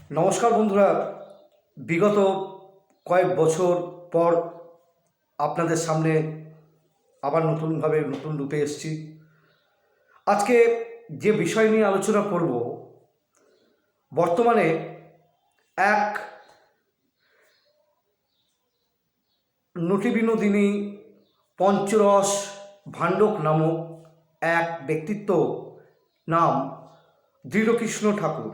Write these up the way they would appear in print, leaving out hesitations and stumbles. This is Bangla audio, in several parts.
নমস্কার বন্ধুরা, বিগত কয়েক বছর পর আপনাদের সামনে আবার নতুনভাবে নতুন রূপে এসেছি। আজকে যে বিষয় নিয়ে আলোচনা করব, বর্তমানে এক নটিবিনোদিনী পঞ্চরস ভাণ্ডক নামক এক ব্যক্তিত্ব, নাম দৃঢ়কৃষ্ণ ঠাকুর।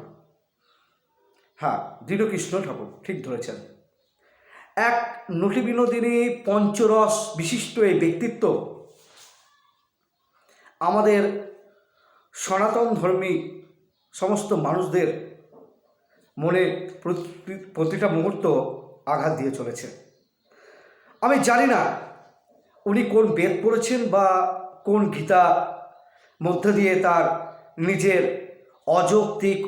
হ্যাঁ, দৃঢ়কৃষ্ণ ঠাকুর ঠিক ধরেছেন। এক নটিবিনোদিনী পঞ্চরস বিশিষ্ট এই ব্যক্তিত্ব আমাদের সনাতন ধর্মী সমস্ত মানুষদের মনে প্রতিটা মুহূর্ত আঘাত দিয়ে চলেছে। আমি জানি না উনি কোন বেদ পড়েছেন বা কোন গীতা মধ্যে দিয়ে তার নিজের অযৌক্তিক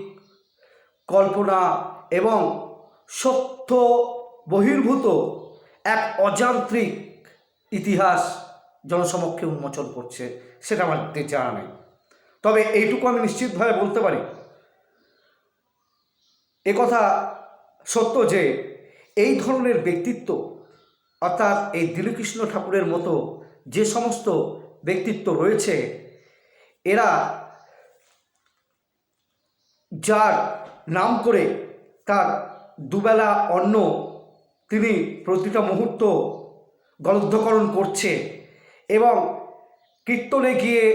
কল্পনা এবং সত্য বহির্ভূত এক অযান্ত্রিক ইতিহাস জনসমক্ষে উন্মোচন করছে, সেটা আমাদের জানা নেই। তবে এইটুকু আমি নিশ্চিতভাবে বলতে পারি, একথা সত্য যে এই ধরনের ব্যক্তিত্ব, অর্থাৎ এই দৃঢ়কৃষ্ণ ঠাকুরের মতো যে সমস্ত ব্যক্তিত্ব রয়েছে, এরা যার নাম করে তার দুবেলা অন্ন তিনি প্রতিটা মুহূর্ত গলদ্ধকরণ করছে এবং কীর্তনে গিয়ে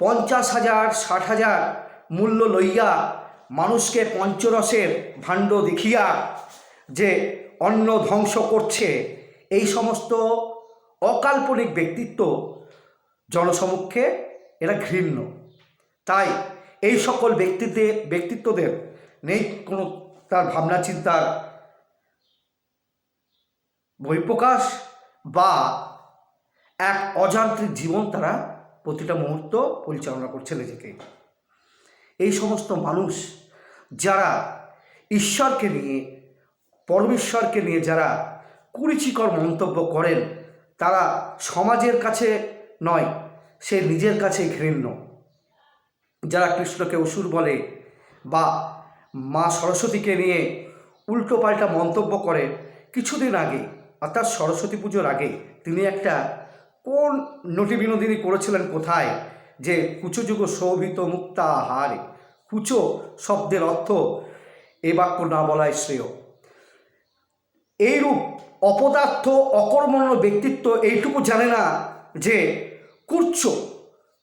50,000 60,000 মূল্য লইয়া মানুষকে পঞ্চরসের ভাণ্ড দেখিয়া যে অন্ন ধ্বংস করছে, এই সমস্ত অকাল্পনিক ব্যক্তিত্ব জনসমক্ষে এরা ঘৃণ্য। তাই এই সকল ব্যক্তিত্বদের নেই কোনো তার ভাবনা চিন্তার বহিঃপ্রকাশ বা এক অযান্ত্রিক জীবন তারা প্রতিটা মুহূর্ত পরিচালনা করছে নিজেকে। এই সমস্ত মানুষ যারা ঈশ্বরকে নিয়ে, পরমেশ্বরকে নিয়ে যারা কুরুচিকর মন্তব্য করেন, তারা সমাজের কাছে নয়, সে নিজের কাছেই ঘৃণ্য। যারা কৃষ্ণকে অসুর বলে বা মা সরস্বতীকে নিয়ে উল্টোপাল্টা মন্তব্য করে, কিছুদিন আগে অর্থাৎ সরস্বতী পুজোর আগে তিনি একটা কোন নটিবিনোদিনী করেছিলেন কোথায়, যে কুচযুগ শোভিত মুক্তা হারে। কুচো শব্দের অর্থ এ বাক্য না বলাই শ্রেয়। এইরূপ অপদার্থ অকর্মণ্য ব্যক্তিত্ব এইটুকু জানে না যে কুচ্চ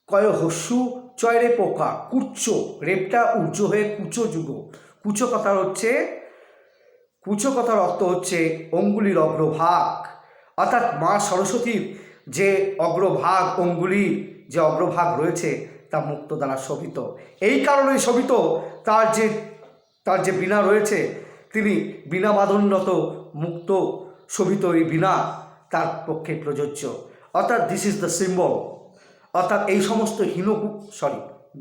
কয় হস্যু চয়রে পোকা, কুচ্চ রেপটা উজ্জ হয়ে কুচো যুগ। কুচো কথার অর্থ হচ্ছে অঙ্গুলির অগ্রভাগ, অর্থাৎ মা সরস্বতীর যে অগ্রভাগ, অঙ্গুলির যে অগ্রভাগ রয়েছে তা মুক্ত দ্বারা শোভিত। এই কারণেই শোভিত, তার যে বীণা রয়েছে, তিনি বীণা বাদনরত মুক্ত শোভিত এই বীণা তার পক্ষে প্রযোজ্য। অর্থাৎ দিস ইজ দ্য সিম্বল। অর্থাৎ এই সমস্ত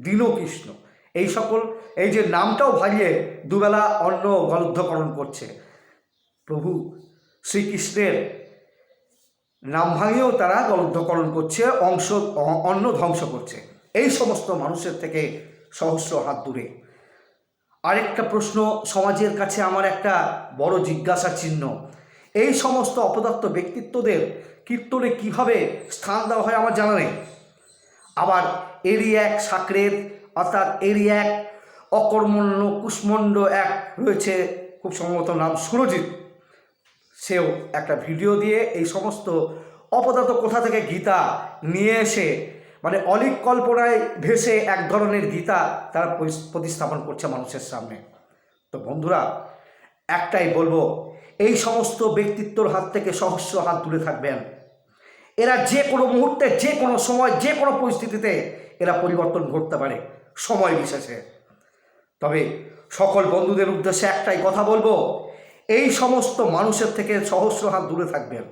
দীনকৃষ্ণ এই সকল, এই যে নামটাও ভারিয়ে দুবেলা অন্ন গলদ্ধকরণ করছে, প্রভু শ্রীকৃষ্ণের নাম ভাঙিয়েও তারা গলদ্ধকরণ করছে, অন্ন ধ্বংস করছে। এই সমস্ত মানুষের থেকে সহস্র হাত দূরে। আরেকটা প্রশ্ন সমাজের কাছে আমার একটা বড় জিজ্ঞাসা চিহ্ন, এই সমস্ত অপদার্থ ব্যক্তিত্বদের কীর্তনে কিভাবে স্থান দেওয়া হয় আমার জানা নেই। আবার এরই এক সাকরের, অর্থাৎ এরই এক অকর্মণ্য কুষ্মণ্ড এক রয়েছে, খুব সম্ভবত নাম সুরজিৎ, সেও একটা ভিডিও দিয়ে এই সমস্ত অপদার্থ কোথা থেকে গীতা নিয়ে এসে, মানে অলিক কল্পনায় ভেসে এক ধরনের গীতা তারা প্রতিস্থাপন করছে মানুষের সামনে। তো বন্ধুরা, একটাই বলবো, এই সমস্ত ব্যক্তিত্বর হাত থেকে সহস্র হাত দূরে থাকবেন। এরা যে কোনো মুহূর্তে, যে কোনো সময়, যে কোনো পরিস্থিতিতে এরা পরিবর্তন ঘটতে পারে সময় বিশেষে। তবে সকল বন্ধুদের উদ্দেশ্যে একটাই কথা বলবো, এই সমস্ত মানুষের থেকে সহস্র হাত দূরে থাকবেন।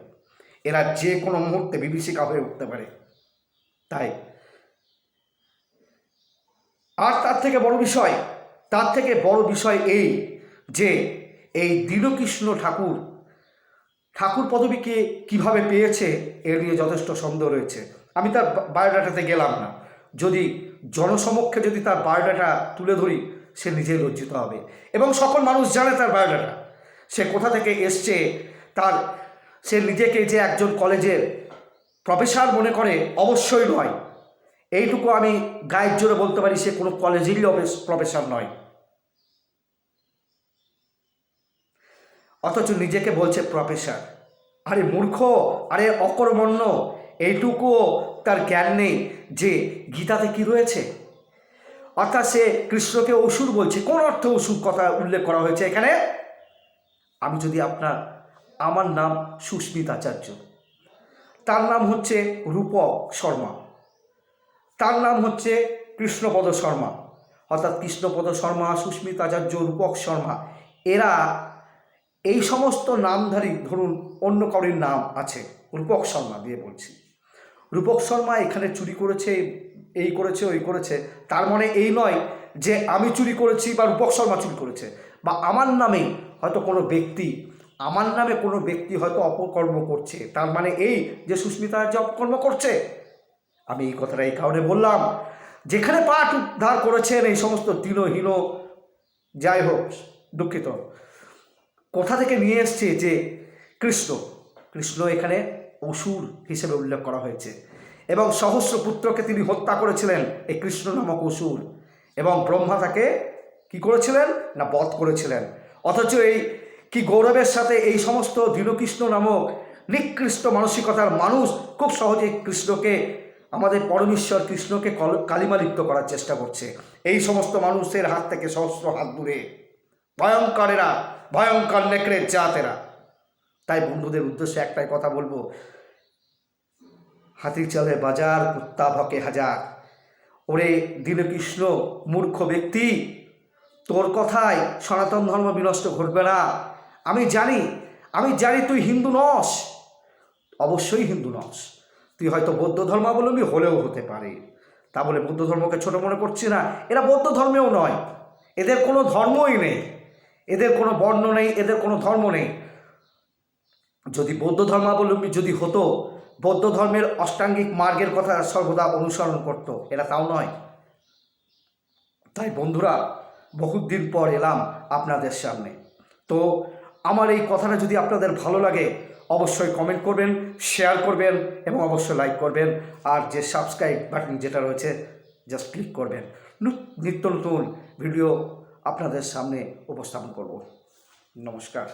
এরা যে কোনো মুহূর্তে বিভীষিকা হয়ে উঠতে পারে। তাই আর তার থেকে বড় বিষয় এই যে এই দৃঢ়কৃষ্ণ ঠাকুর পদবীকে কিভাবে পেয়েছে, এর নিয়ে যথেষ্ট সন্দেহ রয়েছে। আমি তার বায়োডাটাতে গেলাম না, যদি জনসমক্ষে যদি তার বায়োডাটা তুলে ধরি সে নিজেই লজ্জিত হবে। এবং সকল মানুষ জানে তার বায়োডাটা, সে কোথা থেকে এসছে, সে নিজেকে যে একজন কলেজের প্রফেসর মনে করে, অবশ্যই নয়। এইটুকু আমি গায়ের জোরে বলতে পারি, সে কোনো কলেজেরই প্রফেসর নয়। অথচ নিজেকে বলছে প্রফেসর। আরে মূর্খ, আরে অকর্মণ্য, এইটুকুও তার জ্ঞান নেই যে গীতাতে কি রয়েছে। অর্থাৎ সে কৃষ্ণকে অসুর বলছে। কোন অর্থে অসুর কথা উল্লেখ করা হয়েছে এখানে? আমি যদি আমার নাম সুস্মিত আচার্য, তার নাম হচ্ছে রূপক শর্মা, তার নাম হচ্ছে কৃষ্ণপদ শর্মা। অর্থাৎ কৃষ্ণপদ শর্মা, সুস্মিত আচার্য, রূপক শর্মা, এরা এই সমস্ত নামধারী, ধরুন অন্য কারোর নাম আছে, রূপক শর্মা দিয়ে বলছি, রূপক শর্মা এখানে চুরি করেছে, এই করেছে, ওই করেছে, তার মানে এই নয় যে আমি চুরি করেছি বা রূপক শর্মা চুরি করেছে, বা আমার নামে হয়তো কোনো ব্যক্তি হয়তো অপকর্ম করছে, তার মানে এই যে সুস্মিতা যে অপকর্ম করছে। আমি এই কথাটা এই কারণে বললাম, যেখানে পাঠ উদ্ধার করেছেন এই সমস্ত দীনহীন, যাই হোক দুঃখিত, কোথা থেকে নিয়ে এসছে যে কৃষ্ণ এখানে অসুর হিসেবে উল্লেখ করা হয়েছে, এবং সহস্র পুত্রকে তিনি হত্যা করেছিলেন এই কৃষ্ণ নামক অসুর, এবং ব্রহ্মা তাকে কি করেছিলেন না বধ করেছিলেন। অথচ এই কি গৌরবের সাথে এই সমস্ত দীনকৃষ্ণ নামক নিকৃষ্ট মানসিকতার মানুষ খুব সহজে কৃষ্ণকে, আমাদের পরমেশ্বর কৃষ্ণকে কালিমালিপ্ত করার চেষ্টা করছে। এই সমস্ত মানুষের হাত থেকে সহস্র হাত দূরে, ভয়ঙ্কর নেকড়ের জাতেরা। তাই বন্ধুদের উদ্দেশ্যে একটাই কথা বলবো, হাতি চলে বাজার, কুত্তা ভকে হাজার। ওরে দীনকৃষ্ণ মূর্খ ব্যক্তি, তোর কথায় সনাতন ধর্ম বিনষ্ট ঘটবে না। আমি জানি তুই হিন্দু নস, অবশ্যই হিন্দু নস, তুই হয়তো বৌদ্ধ ধর্মাবলম্বী হলেও হতে পারে। তা বলে বৌদ্ধ ধর্মকে ছোট মনে করছি না, এরা বৌদ্ধ ধর্মেও নয়, এদের কোনো ধর্মই নেই, এদের কোনো বর্ণ নেই, এদের কোনো ধর্ম নেই। যদি বৌদ্ধ ধর্মাবলম্বী যদি হতো, বৌদ্ধ ধর্মের অষ্টাঙ্গিক মার্গের কথা সর্বদা অনুসরণ করত, এরা তাও নয়। তাই বন্ধুরা, বহুদিন পর এলাম আপনাদের সামনে। তো আমার এই কথাটা যদি আপনাদের ভালো লাগে, অবশ্যই কমেন্ট করবেন, শেয়ার করবেন এবং অবশ্যই লাইক করবেন। আর যে সাবস্ক্রাইব বাটন যেটা রয়েছে জাস্ট ক্লিক করবেন। নিত্য নতুন ভিডিও আপনাদের সামনে উপস্থাপন করব। নমস্কার।